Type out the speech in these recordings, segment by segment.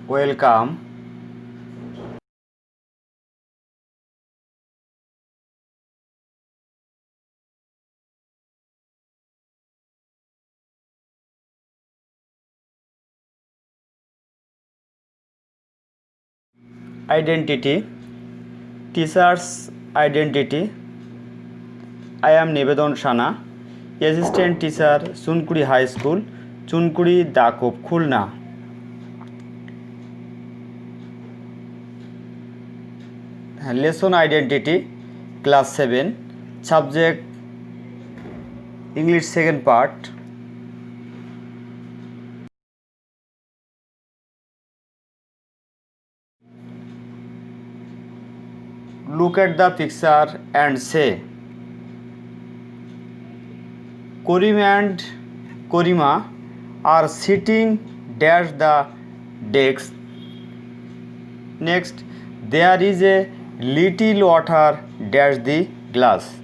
Welcome. Identity. Teacher's identity. I am Nivedon Shana, assistant teacher, Sunkuri High School, Chunkuri Dakop, Khulna. Lesson identity, class 7, subject English second part. Look at the picture and say, Korim and Korima are sitting dash the desk. Next, there is a little water dash the glass.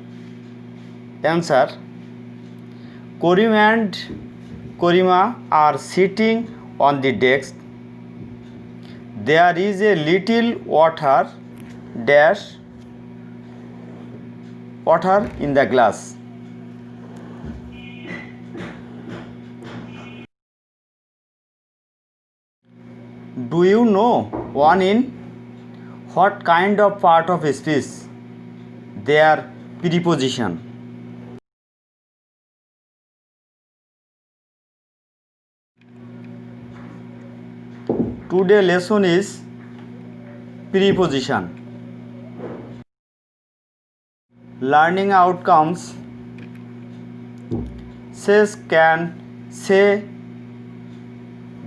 Answer: Korim and Korima are sitting on the desk. There is a little water dash water in the glass. Do you know one in what kind of part of speech? Their preposition. Today lesson is preposition. Learning outcomes. Says can say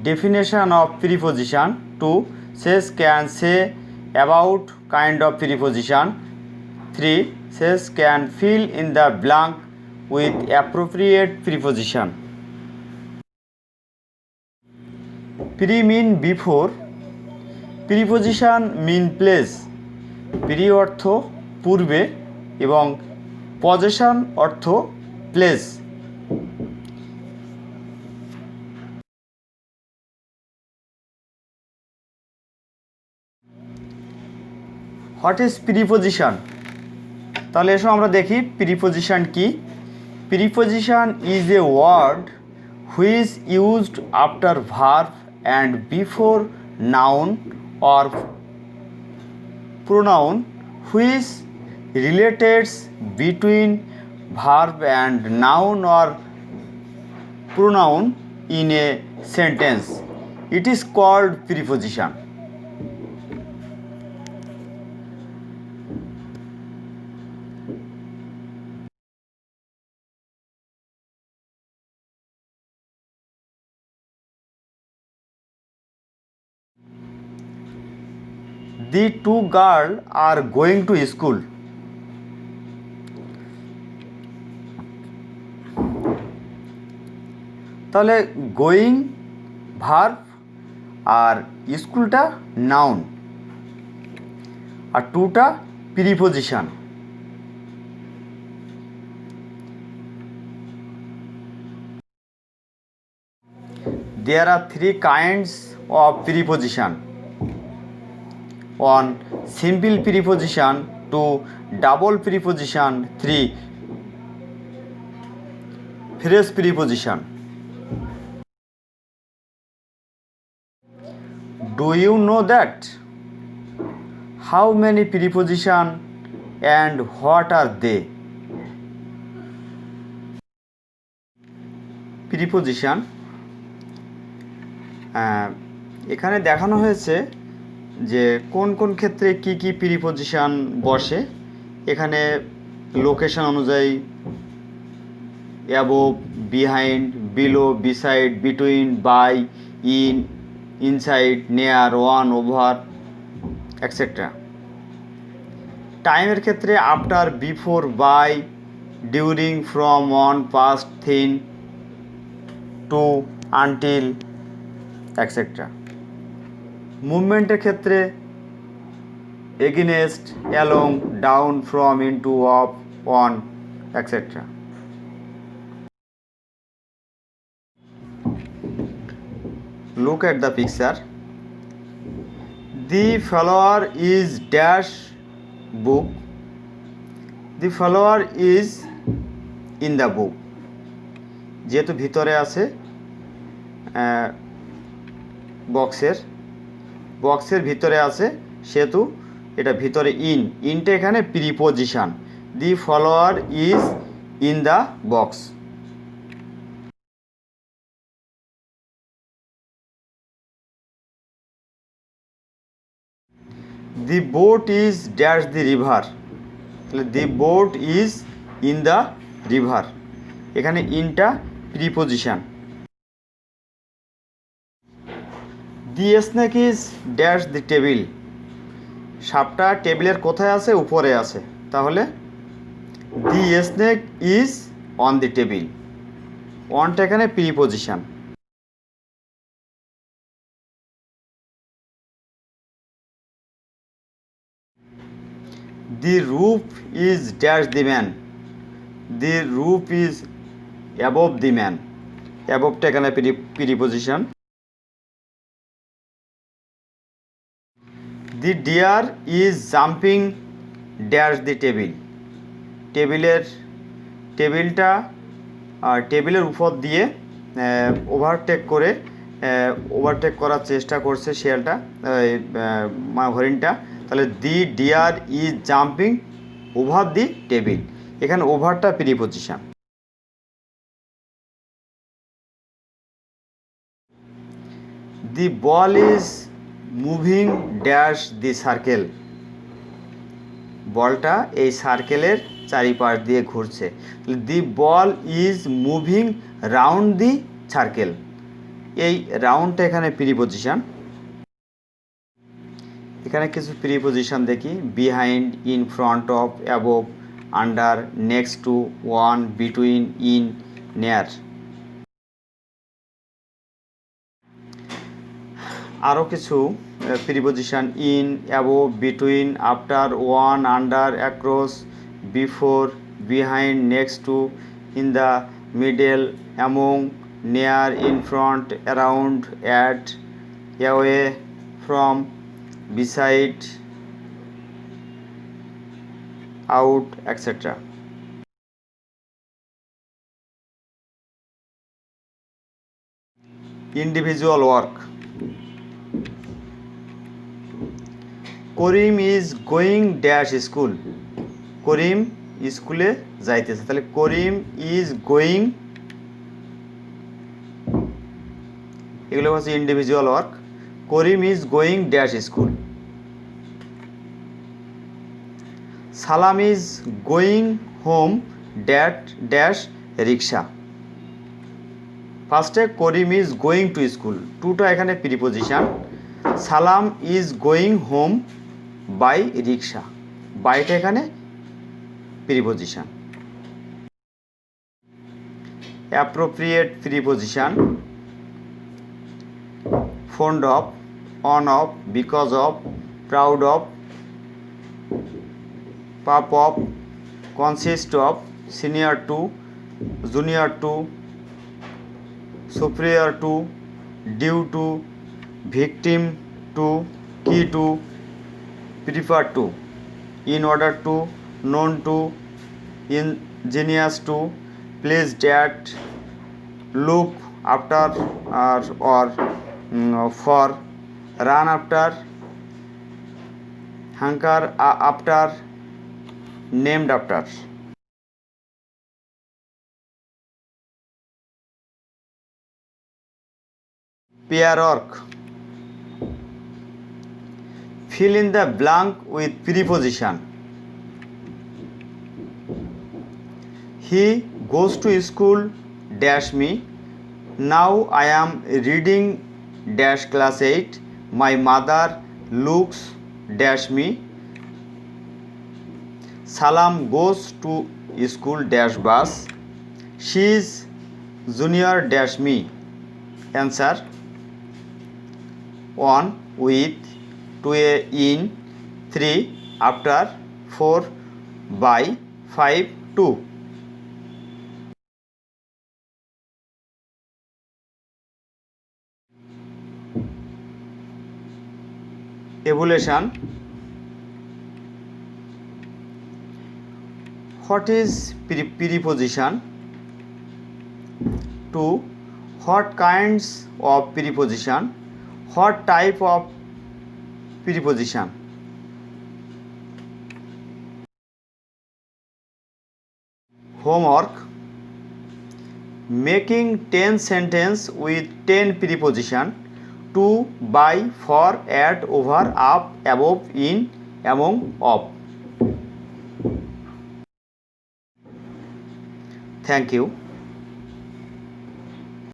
definition of preposition. 2. Says can say about kind of preposition. 3. Says can fill in the blank with appropriate preposition. Pre mean before, preposition mean place. Pre অর্থ পূর্বে এবং possession অর্থ place. What is preposition? তাহলে এসো আমরা দেখি preposition কি. Preposition is a word which is used after verb and before noun or pronoun which relates between verb and noun or pronoun in a sentence. It is called preposition. The two girls are going to school. তাহলে going verb আর স্কুলটা noun আর টুটা preposition. There are three kinds of preposition. 1. Simple preposition. 2. Double preposition. 3. Phrase preposition. Do you know that? How many preposition and what are they? Preposition. এখানে দেখানো হয়েছে যে কোন কোন ক্ষেত্রে কি কি প্রিপোজিশন বসে. এখানে লোকেশন অনুযায়ী above, behind, below, beside, between, by, in, inside, near, one, over etcetera. টাইমের ক্ষেত্রে after, before, by, during, from, on, past, thin, to, until etcetera. মুভমেন্টের ক্ষেত্রে against, along, down, from, into, off, on etcetera. Look at the picture. The flower is dash book, the flower is in the book, যেহেতু ভিতরে আছে বক্সের ভিতরে আছে সেহেতু এটা ভিতরে ইনটা এখানে preposition. The flower is in the box. The boat is dash the river, তাহলে the boat is in the river, এখানে ইনটা preposition. The snake is dash the table, সাপটা টেবিলের কোথায় আছে? উপরে আছে, তাহলে the snake is on the table, অনটা এখানে preposition. The roof is dash the man, the roof is above the man, অ্যাবভটা এখানে preposition. The deer is jumping dash the table, টেবিলটা টেবিলের উপর দিয়ে ওভারটেক করার চেষ্টা করছে শিয়ালটা, হরিণটা, তাহলে the deer is jumping over the table, এখানে ওভারটা preposition. The ball is moving dash the circle, বলটা এই সার্কেলের চারিপাশ দিয়ে ঘুরছে, the ball is moving round the circle, এই রাউন্ডটা এখানে প্রিপোজিশন। এখানে কিছু প্রিপোজিশন দেখি, behind, in front of, above, under, next to, one, between, in, near. আরও কিছু preposition, in, above, between, after, one, under, across, before, behind, next to, in the, middle, among, near, in front, around, at, away from, beside, out, etc. Individual work. Karim is going dash school, Karim স্কুলে যাইতেছে, তাহলে Karim is going, এগুলো হচ্ছে individual work. Karim is going dash school. Salam is going home dash rickshaw. ফার্স্টে Karim is going to school, টুটা এখানে preposition. Salam is going home by rickshaw, বাইটা এখানে preposition. Appropriate preposition, fond of, on of, because of, proud of, পাপ of, consist of, senior to, junior to, superior to, due to, victim to, key to, prefer to, in order to, known to, ingenious to, pleased at, look after or for, run after, hanker after, named after. Pair work. Fill in the blank with preposition. He goes to school dash me. Now I am reading dash class 8. My mother looks dash me. Salam goes to school dash bus. She is junior dash me. Answer: 1 with, 2 in, 3 after, 4 by, 5 to. evaluation. What is preposition? 2. What kinds of preposition? What type of preposition? Homework. Making 10 sentence with 10 preposition: to, by, for, at, over, up, above, in, among, of. Thank you.